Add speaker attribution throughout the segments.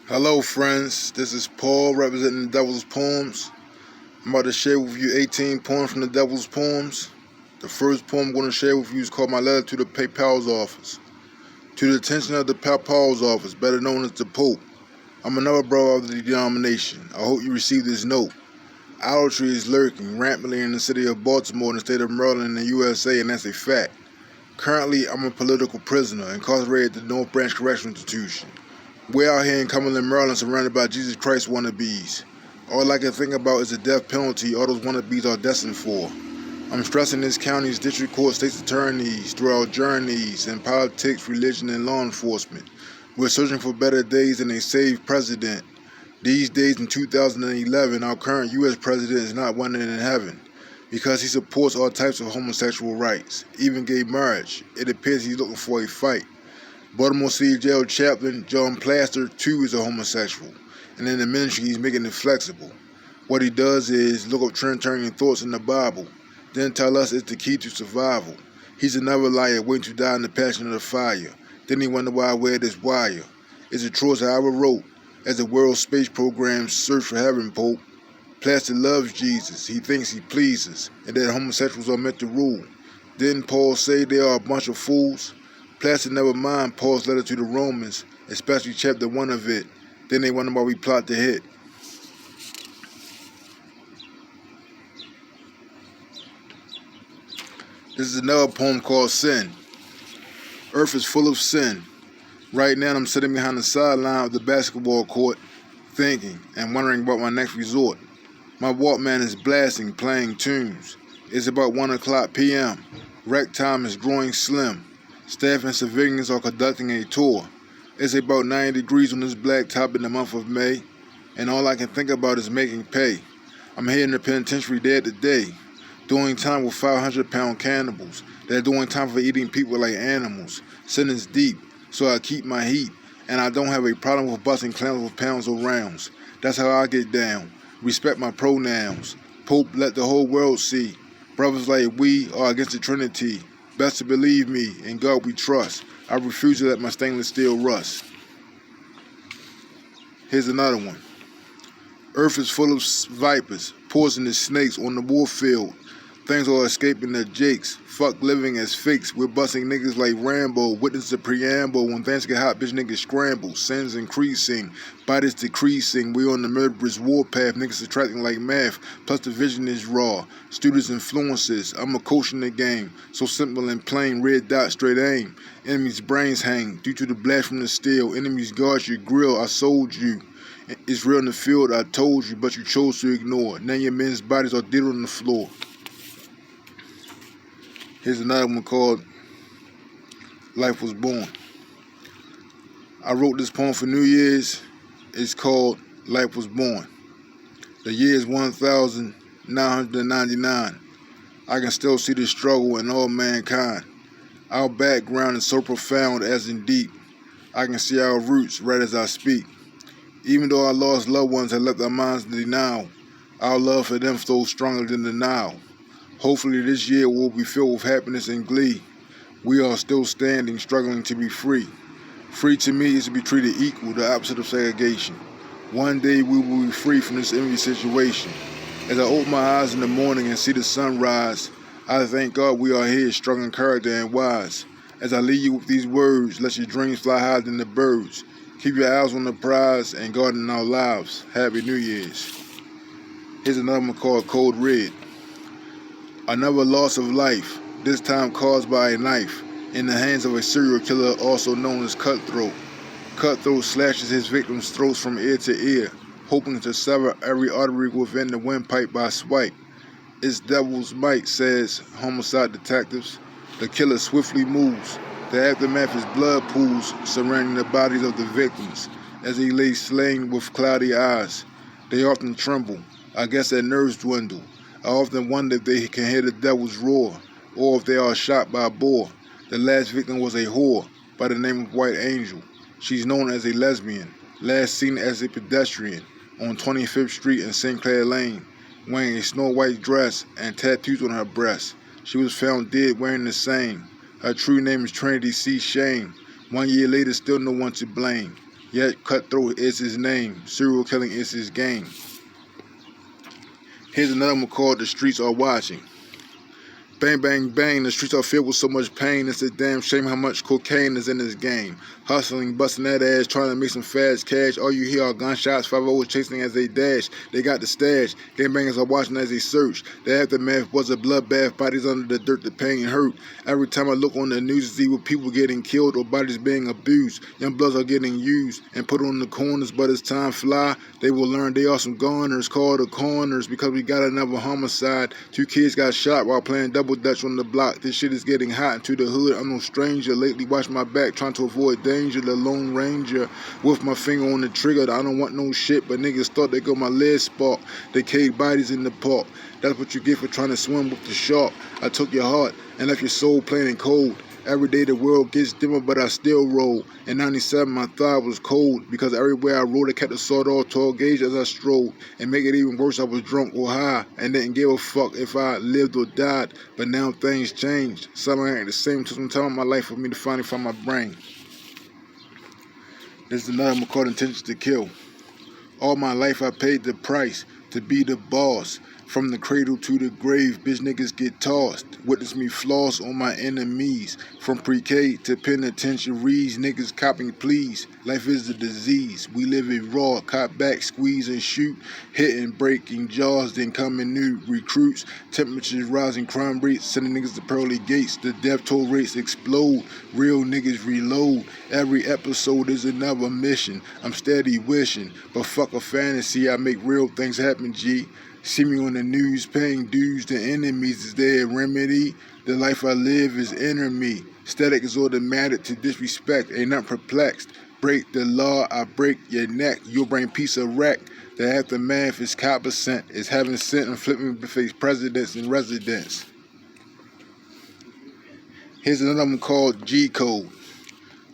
Speaker 1: Hello friends, this is Paul representing the Devil's Poems. I'm about to share with you 18 poems from the Devil's Poems. The first poem I'm going to share with you is called My Letter to the Papal's Office. To the attention of the Papal's Office, better known as the Pope, I'm another brother of the denomination. I hope you receive this note. Idolatry is lurking rampantly in the city of Baltimore in the state of Maryland in the USA, and that's a fact. Currently, I'm a political prisoner incarcerated at the North Branch Correctional Institution. We're out here in Cumberland, Maryland, surrounded by Jesus Christ wannabes. All I can think about is the death penalty all those wannabes are destined for. I'm stressing this county's district court, state's attorneys, through our journeys in politics, religion, and law enforcement. We're searching for better days than a saved president. These days in 2011, our current U.S. president is not wanted in heaven because he supports all types of homosexual rights, even gay marriage. It appears he's looking for a fight. Baltimore City Jail chaplain John Plaster, too, is a homosexual, and in the ministry he's making it flexible. What he does is look up Trinitarian thoughts in the Bible, then tell us it's the key to survival. He's another liar waiting to die in the passion of the fire. Then he wonder why I wear this wire. It's a truth I ever wrote, as the World Space Program search for heaven, Pope. Plaster loves Jesus, he thinks he pleases, and that homosexuals are meant to rule. Didn't Paul say they are a bunch of fools? Plaster never mind Paul's letter to the Romans, especially chapter 1 of it. Then they wonder why we plot to hit. This is another poem called Sin. Earth is full of sin. Right now I'm sitting behind the sideline of the basketball court, thinking and wondering about my next resort. My Walkman is blasting, playing tunes. It's about 1 o'clock p.m. Rec time is growing slim. Staff and civilians are conducting a tour. It's about 90 degrees on this blacktop in the month of May, and all I can think about is making pay. I'm here in the penitentiary day to day, doing time with 500-pound cannibals. They're doing time for eating people like animals. Sentence deep, so I keep my heat, and I don't have a problem with busting clowns with pounds or rounds. That's how I get down. Respect my pronouns. Pope, let the whole world see. Brothers like we are against the Trinity. Best to believe me, in God we trust. I refuse to let my stainless steel rust. Here's another one. Earth is full of vipers, poisonous snakes on the war field. Things are escaping their jakes. Fuck living as fakes. We're busting niggas like Rambo. Witness the preamble. When things get hot, bitch niggas scramble. Sins increasing. Bodies decreasing. We on the murderous warpath. Niggas attracting like math. Plus the vision is raw. Students influences. I'm a coach in the game. So simple and plain. Red dot, straight aim. Enemies' brains hang. Due to the blast from the steel. Enemies guard your grill. I sold you. It's real in the field. I told you. But you chose to ignore. Now your men's bodies are dead on the floor. Here's another one called Life Was Born. I wrote this poem for New Year's. It's called Life Was Born. The year is 1999. I can still see the struggle in all mankind. Our background is so profound as in deep. I can see our roots right as I speak. Even though our lost loved ones have left our minds in denial, our love for them flows stronger than denial. Hopefully this year will be filled with happiness and glee. We are still standing, struggling to be free. Free to me is to be treated equal, the opposite of segregation. One day we will be free from this envy situation. As I open my eyes in the morning and see the sun rise, I thank God we are here, strong in character and wise. As I leave you with these words, let your dreams fly higher than the birds. Keep your eyes on the prize and God in our lives. Happy New Year's. Here's another one called Code Red. Another loss of life, this time caused by a knife, in the hands of a serial killer also known as Cutthroat. Cutthroat slashes his victims' throats from ear to ear, hoping to sever every artery within the windpipe by swipe. It's devil's might, says homicide detectives. The killer swiftly moves. The aftermath is blood pools surrounding the bodies of the victims as he lays slain with cloudy eyes. They often tremble. I guess their nerves dwindle. I often wonder if they can hear the devil's roar, or if they are shot by a boar. The last victim was a whore by the name of White Angel. She's known as a lesbian, last seen as a pedestrian on 25th Street and St. Clair Lane, wearing a snow white dress and tattoos on her breast. She was found dead wearing the same. Her true name is Trinity C. Shane. 1 year later, still no one to blame. Yet cutthroat is his name. Serial killing is his game. Here's another one called The Streets Are Watching. Bang, bang, bang, the streets are filled with so much pain. It's a damn shame how much cocaine is in this game. Hustling, busting that ass, trying to make some fast cash. All you hear are gunshots, 5-0 chasing as they dash. They got the stash, gangbangers are watching as they search. The aftermath was a bloodbath, bodies under the dirt, the pain hurt. Every time I look on the news to see what people getting killed or bodies being abused. Young bloods are getting used and put on the corners, but as time fly, they will learn they are some goners, called the corners, because we got another homicide. 2 kids got shot while playing double Dutch on the block. This shit is getting hot into the hood. I'm no stranger. Lately watch my back, trying to avoid danger. The Lone Ranger with my finger on the trigger. I don't want no shit, but niggas thought they got my leg spark. They caved bodies in the park. That's what you get for trying to swim with the shark. I took your heart and left your soul plain and cold. Every day the world gets dimmer, but I still roll. In 97, my thigh was cold, because everywhere I rode, I kept a sawed-off tall gauge as I strolled. And make it even worse, I was drunk or high, and didn't give a fuck if I lived or died. But now things changed. Something ain't the same. Took some time in my life for me to finally find my brain. This is another one called Intentions to Kill. All my life I paid the price to be the boss. From the cradle to the grave, bitch niggas get tossed. Witness me floss on my enemies. From pre-K to penitentiaries, niggas copping pleas. Life is a disease. We live it raw, cop back, squeeze and shoot. Hitting, breaking jaws, then coming new recruits. Temperatures rising, crime rates, sending niggas to pearly gates. The death toll rates explode. Real niggas reload. Every episode is another mission. I'm steady wishing, but fuck a fantasy. I make real things happen, G. See me on the news paying dues to enemies. Is there a remedy? The life I live is inner me. Static is automatic to disrespect. Ain't not perplexed. Break the law, I break your neck. You'll bring peace a wreck. The aftermath is copper sent. It's heaven sent and flipping to face presidents and residents. Here's another one called G Code.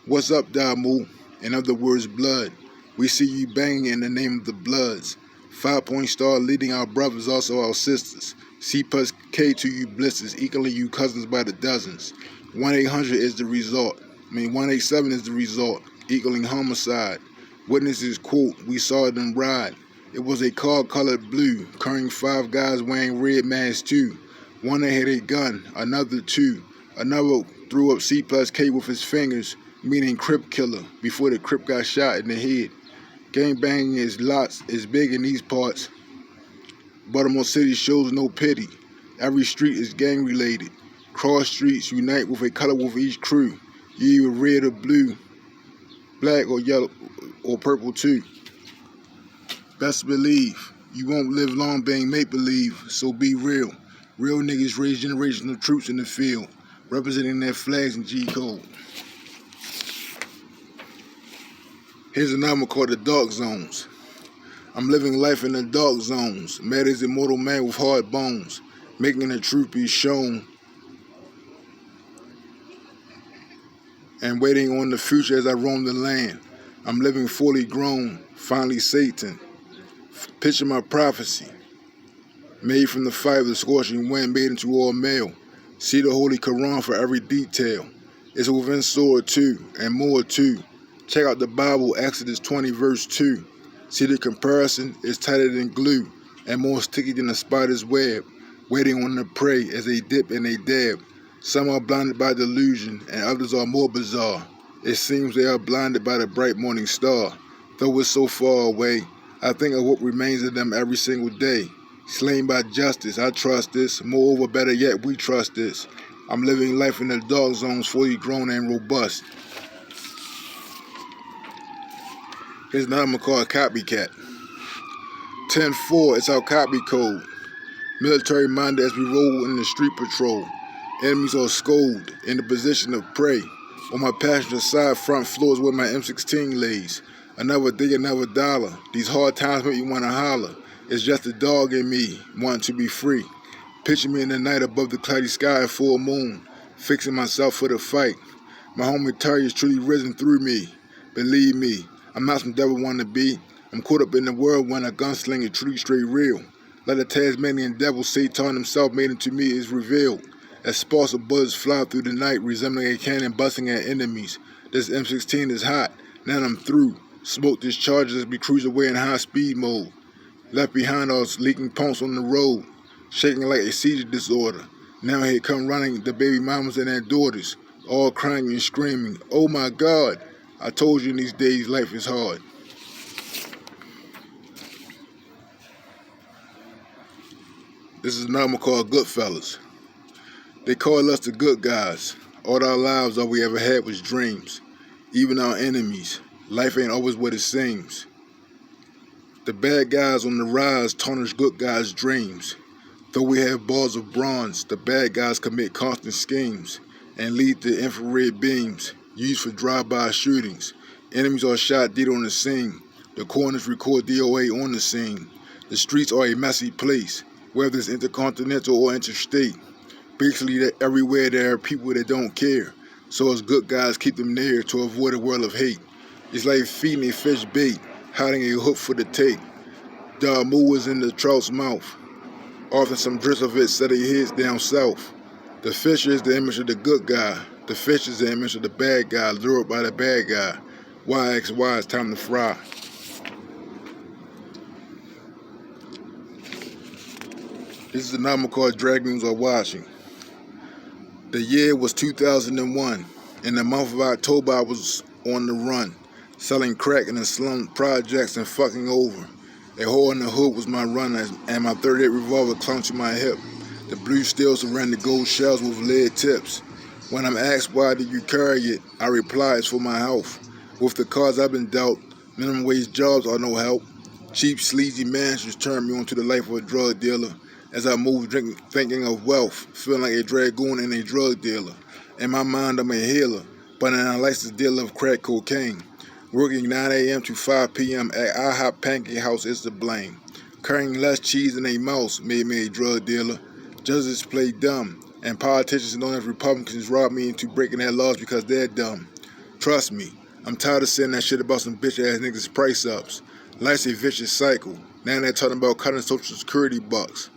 Speaker 1: What's up, Damu? In other words, blood. We see you banging in the name of the Bloods. 5-point star leading our brothers, also our sisters. C plus K to you blisters, equally you cousins by the dozens. 1-800 is the result. 187 is the result, equaling homicide. Witnesses quote, we saw them ride. It was a car colored blue, carrying 5 guys wearing red masks too. One had a gun, another 2. Another threw up C plus K with his fingers, meaning Crip killer, before the Crip got shot in the head. Gang banging is big in these parts. Baltimore City shows no pity. Every street is gang related. Cross streets unite with a color with each crew. You either red or blue, black or yellow or purple too. Best believe you won't live long being make-believe, so be real. Real niggas raise generational troops in the field, representing their flags in G code. Here's another one called the Dark Zones. I'm living life in the dark zones. Mad as a mortal man with hard bones, making the truth be shown, and waiting on the future as I roam the land. I'm living fully grown, finally Satan. Picture my prophecy, made from the fire of the scorching wind, made into all male. See the Holy Quran for every detail. It's within sword too, and more too. Check out the Bible, Exodus 20 verse 2. See the comparison is tighter than glue and more sticky than a spider's web, waiting on the prey as they dip and they dab. Some are blinded by delusion and others are more bizarre. It seems they are blinded by the bright morning star. Though it's so far away, I think of what remains of them every single day. Slain by justice, I trust this. Moreover, better yet, we trust this. I'm living life in the dark zones, fully grown and robust. Here's another one called Copycat. 10-4, it's our copy code. Military minded as we roll in the street patrol. Enemies are scolded in the position of prey. On my passenger side, front floor is where my M16 lays. Another day, another dollar. These hard times make me want to holler. It's just a dog in me, wanting to be free. Picture me in the night above the cloudy sky and full moon, fixing myself for the fight. My homie Terry is truly risen through me. Believe me, I'm not some devil wannabe. I'm caught up in the world when a gunslinger truly straight real. Like the Tasmanian devil, Satan himself made into me is revealed. As sparks of bullets fly through the night, resembling a cannon busting at enemies. This M16 is hot, now I'm through. Smoke discharges as we cruise away in high speed mode. Left behind us leaking pumps on the road, shaking like a seizure disorder. Now here come running the baby mamas and their daughters, all crying and screaming, "Oh my God, I told you in these days life is hard." This is an album called Goodfellas. They call us the good guys. All our lives, all we ever had was dreams. Even our enemies. Life ain't always what it seems. The bad guys on the rise tarnish good guys' dreams. Though we have balls of bronze, the bad guys commit constant schemes and lead to infrared beams used for drive-by shootings. Enemies are shot dead on the scene. The coroners record DOA on the scene. The streets are a messy place, whether it's intercontinental or interstate. Basically, everywhere there are people that don't care. So us good guys keep them near to avoid a world of hate. It's like feeding a fish bait, hiding a hook for the take. Dog moo is in the trout's mouth. Often some drips of it set their heads down south. The fish is the image of the good guy. The fish is the image of the bad guy, lured by the bad guy. YXY, it's time to fry. This is an album called Dragoons Are Watching. The year was 2001. In the month of October, I was on the run, selling crack in the slum projects and fucking over. A hole in the hood was my run, and my 38 revolver clung to my hip. The blue steel surrounded gold shells with lead tips. When I'm asked why do you carry it, I reply it's for my health. With the cards I've been dealt, minimum wage jobs are no help. Cheap, sleazy managers turn me onto the life of a drug dealer. As I move, thinking of wealth, feeling like a dragoon and a drug dealer. In my mind, I'm a healer, but an unlicensed dealer of crack cocaine. Working 9 a.m. to 5 p.m. at IHOP Pancake House is to blame. Carrying less cheese than a mouse made me a drug dealer. Judges play dumb, and politicians known as Republicans rob me into breaking their laws because they're dumb. Trust me, I'm tired of saying that shit about some bitch-ass niggas' price ups. Life's a vicious cycle. Now they're talking about cutting Social Security bucks.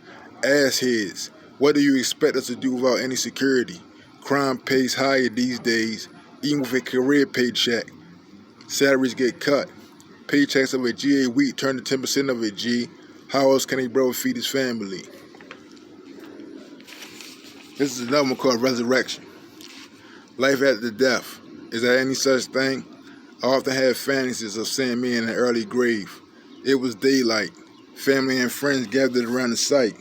Speaker 1: Assheads, what do you expect us to do without any security? Crime pays higher these days, even with a career paycheck. Salaries get cut. Paychecks of a G a week turn to 10% of a G. How else can a brother feed his family? This is another one called Resurrection. Life after death. Is there any such thing? I often had fantasies of seeing me in an early grave. It was daylight. Family and friends gathered around the site.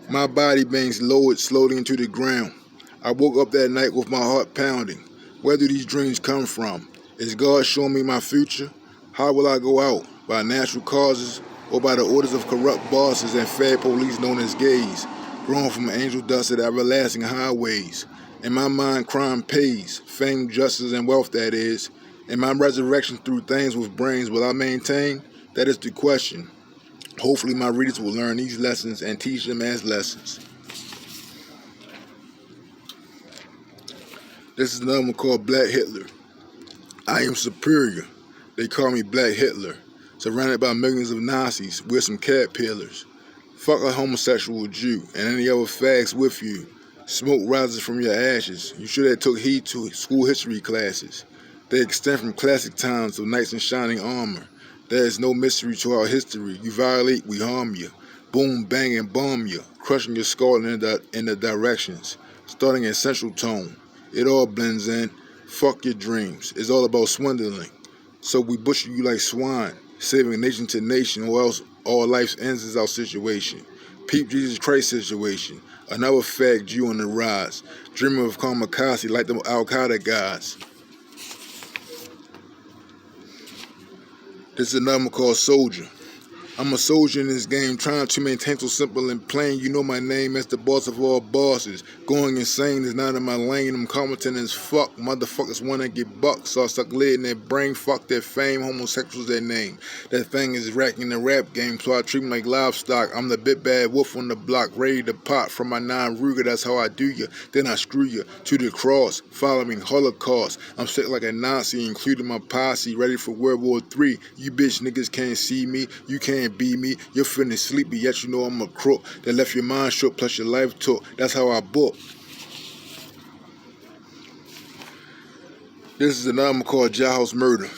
Speaker 1: My body being lowered slowly into the ground. I woke up that night with my heart pounding. Where do these dreams come from? Is God showing me my future? How will I go out? By natural causes or by the orders of corrupt bosses and fed police known as gays, grown from angel dust at everlasting highways? In my mind, crime pays, fame, justice, and wealth, that is. In my resurrection through things with brains, will I maintain? That is the question. Hopefully my readers will learn these lessons and teach them as lessons. This is another one called Black Hitler. I am superior. They call me Black Hitler. Surrounded by millions of Nazis, we're some caterpillars. Fuck a homosexual Jew and any other fags with you. Smoke rises from your ashes. You should have took heed to school history classes. They extend from classic times of knights in shining armor. There is no mystery to our history. You violate, we harm you. Boom, bang, and bomb you, crushing your skull in the directions, starting in central tone. It all blends in. Fuck your dreams. It's all about swindling. So we butcher you like swine, saving nation to nation, or else all life's ends is our situation. Peep Jesus Christ situation. Another fag Jew on the rise, dreaming of kamikaze like the Al-Qaeda guys. This is another one called Soldier. I'm a soldier in this game, trying to maintain so simple and plain. You know my name as the boss of all bosses. Going insane is not in my lane. I'm competent as fuck. Motherfuckers wanna get bucked, so I suck lead in their brain. Fuck their fame, homosexuals their name. That thing is racking the rap game, so I treat them like livestock. I'm the big bad wolf on the block, ready to pop from my 9 Ruger. That's how I do you. Then I screw you to the cross, following Holocaust. I'm sick like a Nazi, including my posse, ready for World War III. You bitch niggas can't see me. You can't be me. You're feeling sleepy, yet you know I'm a crook that left your mind shook, plus your life took. That's how I book. This is another one called Jailhouse Murder.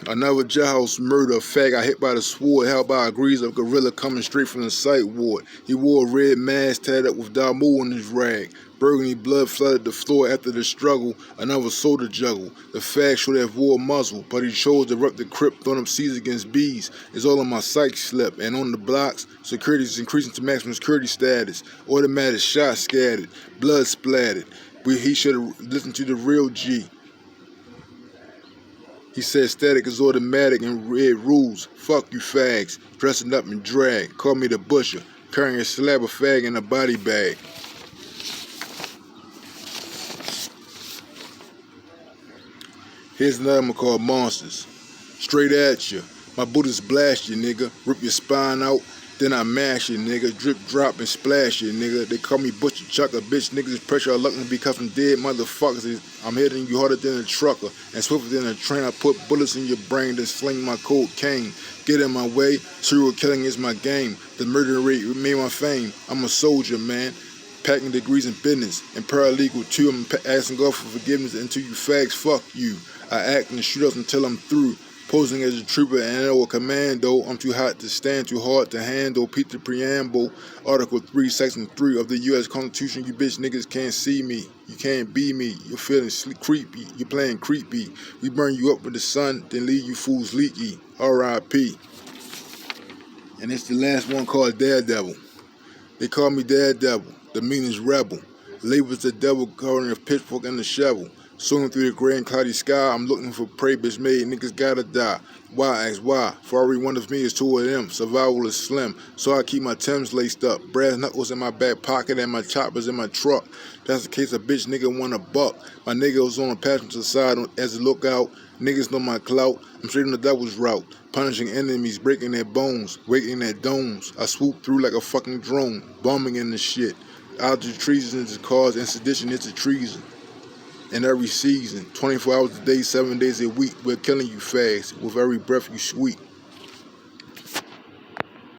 Speaker 1: Another jailhouse murder. A fag got hit by the sword held by a greaser gorilla coming straight from the psych ward. He wore a red mask tied up with Damu on his rag. Burgundy blood flooded the floor after the struggle. Another soda juggle. The fag should have wore a muzzle, but he chose to rep the crip, throwing up C's against B's. It's all on my psych slip, and on the blocks, security is increasing to maximum security status. Automatic shots scattered, blood splattered. He should have listened to the real G. He said static is automatic and red rules. Fuck you fags. Dressing up in drag. Call me the butcher. Carrying a slab of fag in a body bag. Here's another one called Monsters. Straight at you. My Buddhas blast you, nigga. Rip your spine out. Then I mash you, nigga. Drip, drop, and splash you, nigga. They call me Butcher Chucker. Bitch, niggas is pressure. I luck to be cuffing dead motherfuckers. I'm hitting you harder than a trucker and swifter than a train. I put bullets in your brain, then sling my cocaine. Get in my way. Serial killing is my game. The murder rate made my fame. I'm a soldier, man. Packing degrees in business and paralegal too. I'm asking God for forgiveness until you fags fuck you. I act and shoot up until I'm through. Posing as a trooper and or a commando, I'm too hot to stand, too hard to handle. Peep the preamble, Article 3, Section 3 of the U.S. Constitution. You bitch niggas can't see me. You can't be me. You're feeling creepy. You're playing creepy. We burn you up with the sun, then leave you fools leaky. R.I.P. And it's the last one called Daredevil. They call me Daredevil, the meanest rebel. Labels the devil covering a pitchfork and a shovel. Soaring through the gray and cloudy sky, I'm looking for prey, bitch made, niggas gotta die. Why, ask why? For every one of me is two of them. Survival is slim, so I keep my Timbs laced up. Brass knuckles in my back pocket and my choppers in my truck. That's the case a bitch nigga want a buck. My nigga was on the passenger side as a lookout. Niggas know my clout. I'm straight on the devil's route. Punishing enemies, breaking their bones, waking their domes. I swoop through like a fucking drone, bombing in the shit. Out of treason is cause and sedition is treason. In every season, 24 hours a day, 7 days a week, we're killing you fast with every breath you sweet.